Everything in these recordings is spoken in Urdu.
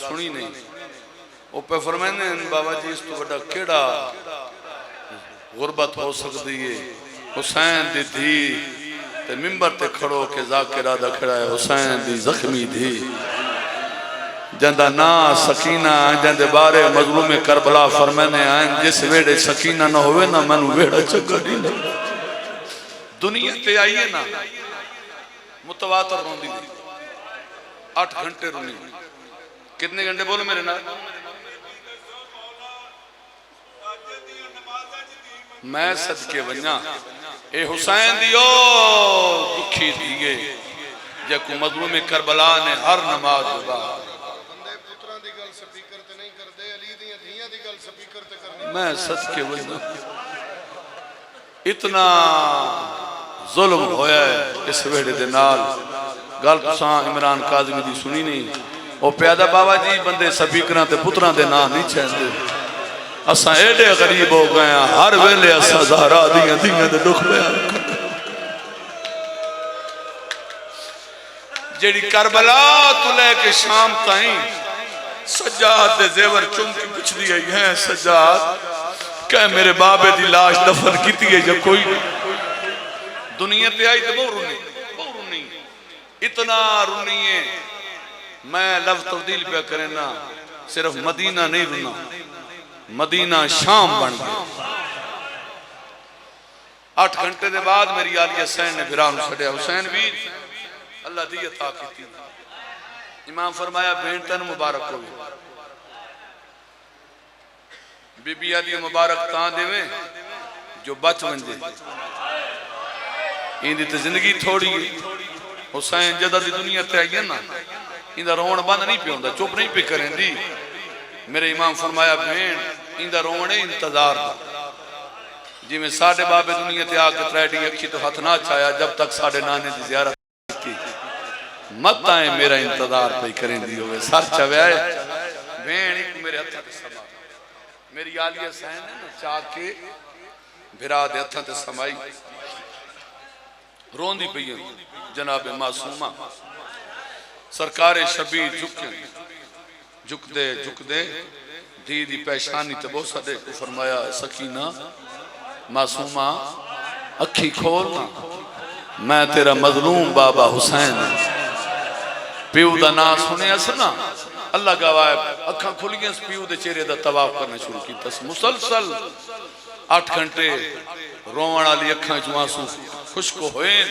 سنی نہیں وہ پہ فرمائنے بابا جی اس تو بڑا کیڑا غربت ہو سکتی ہے حسین دی تھی تے ممبر تے کھڑو کہ ذاکرہ دا کھڑا ہے حسین دی زخمی تھی جندہ نا سکینہ جندے بارے مظلوم کربلا فرمانے آئیں جس ویڑے سکینہ نہ ہوئے نا منو ویڑا چکا نہیں دنیا تے آئیے نا متواتر روندی دی 8 گھنٹے رونی کتنے گھنٹے بولو میرے نا میں صدقے ونیا اے حسین دیو دکھی دیئے جے کو مظلوم کربلا نے ہر نماز با میں صدقے ونیا اتنا ظلم ہویا ہے اس ویڑے دے نال گل تساں عمران کاظمی دی سنی نہیں وہ پیادہ بابا جی بندے سپیکران تے پتران دے نام نہیں چھیندے اساں ایڈے غریب ہو گئے ہیں ہر ویلے اساں زہرا دیاں دے دکھ بیان کرتے جیڑی کربلا تو لے کے شام تائیں سجاد دے زیور چم کی بچ دی آئی ہیں سجاد کہ میرے بابے دی لاش دفن کیتی ہے یا کوئی دنیا تے آئی تے بہت رونی اتنا رونی ہے میں لفظ تبدیل پہ کریں نا صرف مدینہ نہیں رونا مدینہ شام بن گیا 8 گھنٹے دے بعد میری آلی حسین نے بھران چھڑیا حسین بھی اللہ دی عطا کی تھی امام فرمایا بینٹن مبارک ہوئی بی بی آدھی مبارک تاں دے میں جو بچ منجے این دی تے زندگی تھوڑی حسین جدہ دی دنیا تے آئی ہے نا این دا رون بند نہیں پہ ہوندہ چپ نہیں پہ کریں دی میرے امام فرمایا بین این دا رون انتظار دا جی میں ساڑھے باب دنیا تے آگے تریڈی اکھی تو ہاتھ نہ چاہیا جب تک ساڑھے نانے دی زیارت کی مت آئیں میرا انتظار پہ کریں دی ہوئے سر چوے آئے بین ایک میرے ہتھا تے سما میری آلی حسین نے چاہ کے بھرا دے ہتھا تے سمائی رون دی پہی جناب معصومہ سرکار شبیر جھک دے دی دی پیشانی تے بہت سدے کو فرمایا سکینہ معصومہ اکھی کھولنا میں تیرا مظلوم بابا حسین پیو دا نا سنے اسنا اللہ گواہ اکھاں کھلیاں اس پیو دے چہرے دا طواف کرنا شروع کی تس مسلسل 8 گھنٹے روان والی اکھاں جوانسوں خوشک ہوئے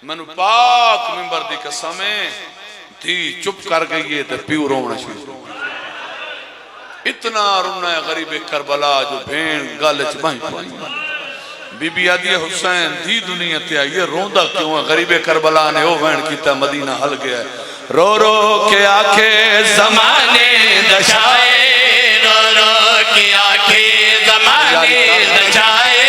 منو پاک ممبر دی قسمیں تھی چپ کر گئی ہے تے پیو رونا شروع اتنا رونا ہے غریب کربلا جو بین گالچ بائیں پائی بی بی آدھی حسین دی دنیا تے آئی ہے روندہ کیوں ہے غریب کربلا نے او وین کیتا مدینہ حل گیا ہے رو رو کے آنکھیں زمانے دشائے رو رو کے آنکھیں زمانے دشائے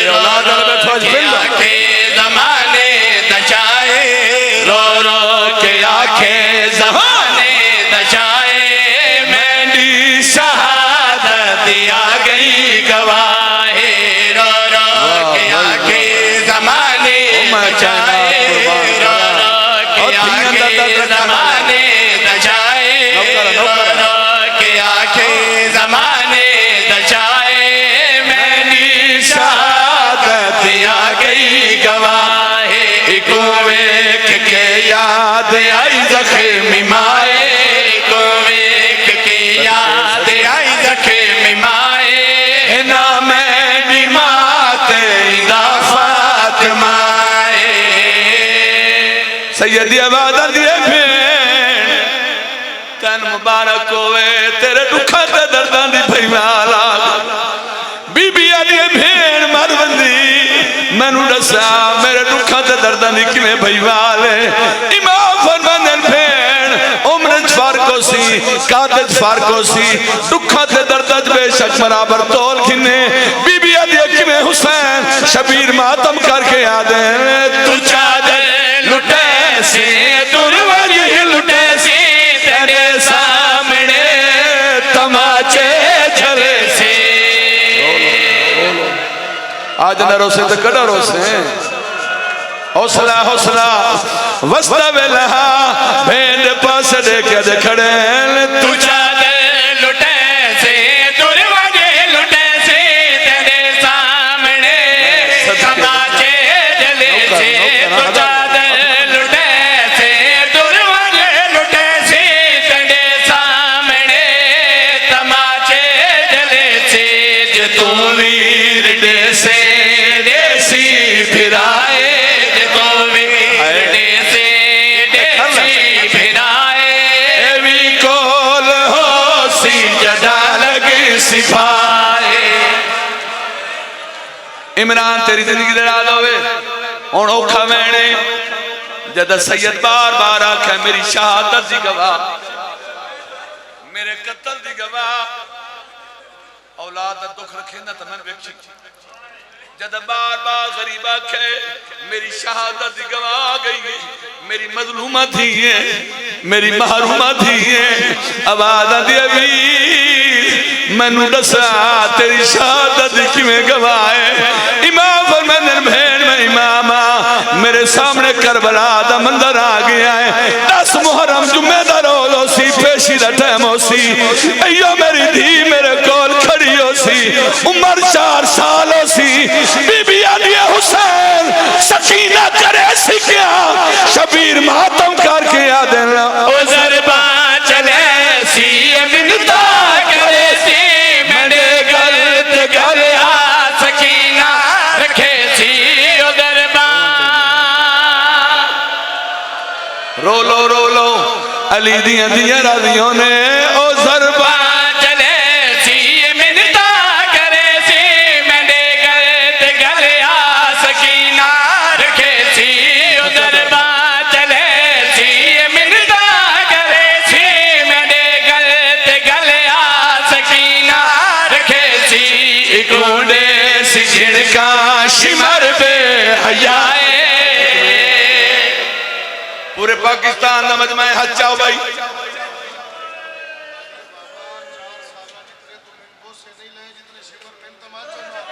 رو رو کے آنکھیں زمانے دشائے رو رو کے آنکھیں زمانے دشائے میری شہادت آ گئی گواہ رو رو کے آنکھیں زمانے دشائے رو رو کے آنکھیں زمانے دشائے رو رو کے آنکھیں زمانے دشائے میری شہادت آ گئی گواہ کو ایک کے یاد آئی زخمی مائے کو ایک کے یاد آئی زخمی مائے نام بیمات اضافات مائے سیدی عبادت یہ بھین تن مبارک ہوئے تیرے دکھا تے دردان دی بھیمالا بی بی علی بھین مروندی میں نو ڈسا میرے دکھا تے دردان دی کمیں بھیمالے امام فرماندن بھین عمرت فارکو سی قادت فارکو سی دکھا تے دردت بے شک برابر تول کھنے بی بی علی کمیں حسین شبیر ماتم کر کے آدھیں تو چادر لٹے سے دروری لٹے سے تیرے سامنے تماچے جھلے سے آج نہ روسے تو کڑا روسے حوصلہ حوصلہ وسط ویلہا بھینڈ پاس دے کے دے کھڑے تجھا دے لٹے سے دروازے لٹے سے تیرے سامنے تماچے جلے سے تجھا دے لٹے سے دروازے لٹے سے تیرے سامنے تماچے جلے سے جو تم ویر دے سے دیسی پھرائے عمران تیری زندگی دراز ہوئے ہون اوکھا وینے جدہ سید بار بار آکھا میری شہادت دی گواہ میرے قتل دی گواہ اولاد دکھ رکھے نہ تمہیں بیکشی جدہ بار بار غریب آکھے میری شہادت دی گواہ گئی میری مظلومہ تھی ہے میری محرومہ تھی ہے آواز دی امیر میں نو دسا تیری شہادت کی میں گواہ امام فرمائن بھین میں امامہ میرے سامنے کربلا دا مندر آ گیا ہے 10 محرم جمعہ دا روزو سی پیشی دا ٹیم ہو سی ایو میری دھی میرے کول کھڑی ہو سی عمر 4 سال ہو سی بی بی علی حسین سکینہ کرے سی کیا شبیر ماتم کر کے یادن عذر با چلے سی منتا کرے سی میرے گلت گلیا سکینہ رکھے سی عذر با رو لو علی دیاں دیاں راضیوں نے عذر با شمر بے حیائے پورے پاکستان نہ مجمع حج چاہو بھائی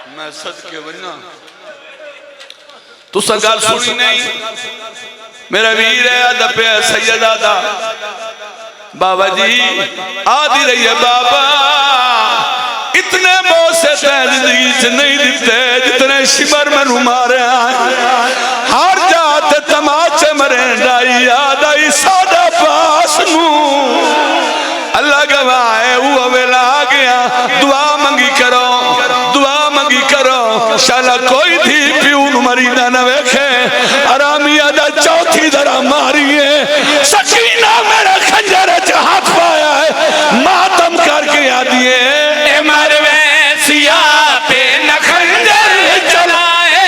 میں صدقے بننا تو سنگال سنی نہیں میرا ویر ہے ادب سید آدھا بابا جی آدھی رہی ہے بابا اتنے موسے تے زندگی سے نہیں دیتے جتنے شمر میں مارے آئے ہر جاتے تماچے مریں ڈائی یاد آئی سادہ پاس نو اللہ گواہ وہ اویلا آگیا دعا منگی کرو شالا کوئی تھی پیون مریدہ نہ ویکھے آرامی آدھا چوتھی درہ ماری ہے سکینہ میرا خنجر ہاتھ پایا ہے ماتم کر کے یادیے سیاہ پہ نخنجر چلائے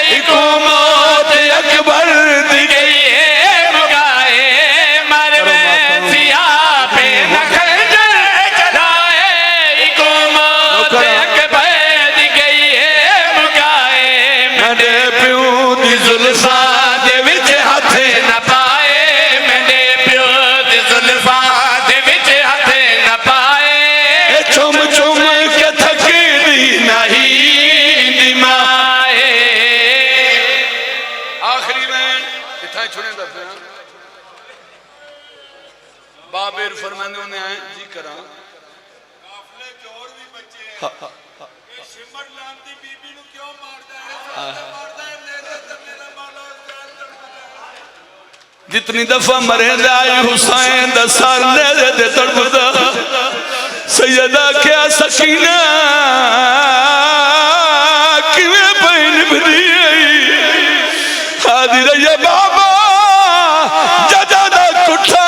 ایکو موت اکبر دی گئی ہے مگائے مروے سیاہ پہ نخنجر چلائے ایکو موت اکبر دی گئی ہے مگائے میرے پیو دی زلفہ دے وچ ہاتھ نہ پائے میرے پیو دی زلفہ دے وچ ہاتھ نہ پائے چم چم کے بابیر فرمانے ہونے آئے جی کرا کافلے کے اور بھی بچے ہیں یہ شمر لاندی بی بی نو کیوں ماردا ہے میرے تے میرا مولا جتنی دفعہ مرے آئی حسین دا سار لے دے تڑپدا سیدہ کیا سکینہ کیویں پہن بھری آدھی رہی بابا ججا دا کٹھا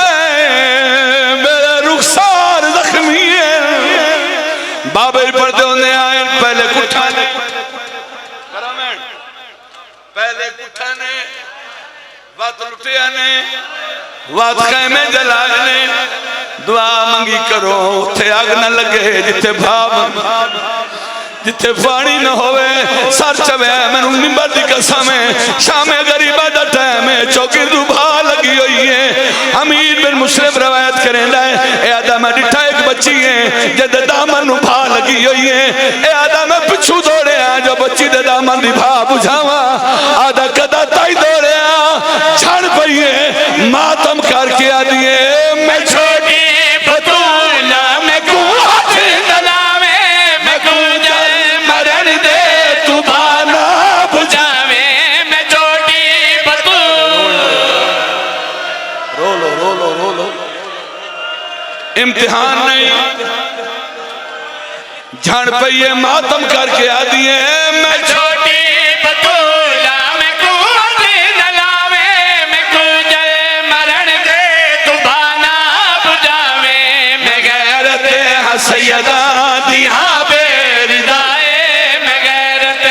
بابا ہی پڑھتے ہونے آئے پہلے کٹھانے وات لٹیانے وات خیمے جلانے دعا منگی کرو تھے آگ نہ لگے جتے بھاب جتے پانی نہ ہوئے سر چوے میں نمبر دی قسمیں شام غریبہ دا ٹائمیں چوکی دو بھا لگی ہوئی ہے حمید بن مسلم روایت کریں لائے اے آدھا ڈٹھا ایک بچی ہے جد دامن نو بھا لگی ہوئی ہے اے آدھا میں پچھو دوڑے ہیں جو بچی دے دامن دی بھا بجھاوا آدھا قدہ تائی دوڑے ہیں امتحان نہیں جھڑ پئیے ماتم کر کے آدھی ہے میں چھوٹی بطولہ میں قوت نلاوے میں کجل مرن دے دبانا بجاوے میں غیرت سیدہ دیہا بے ردائے میں غیرت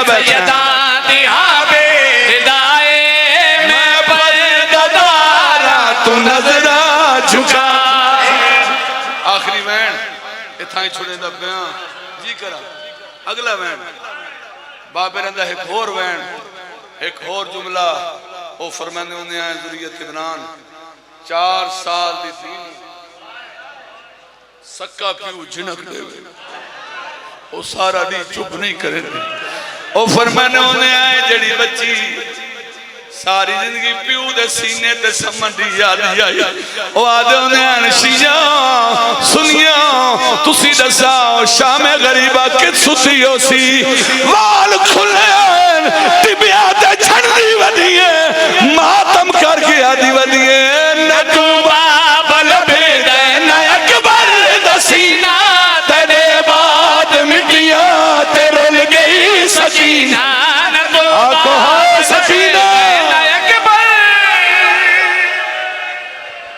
سیدہ دیہا بے ردائے میں پردہ دارا تو نظرہ جھکا آخری وین اتھائیں چھوڑیں دا بیان جی کرا اگلا وین بابے رندہ ایک اور وین ایک اور جملہ او فرمانے ہونے آئے ذریعت ابنان 4 سال دی تھی سکا پیو جنک دے ہوئے او سارا دی چپ نہیں کرے دے او فرمانے ہونے آئے جڑی بچی ساری زندگی پیو دے سینے تے سمندی یادی آئی او آدھے انہیں انشیاں سنیاں تسی دساؤ شام غریبہ کت ستی ہو سی واہ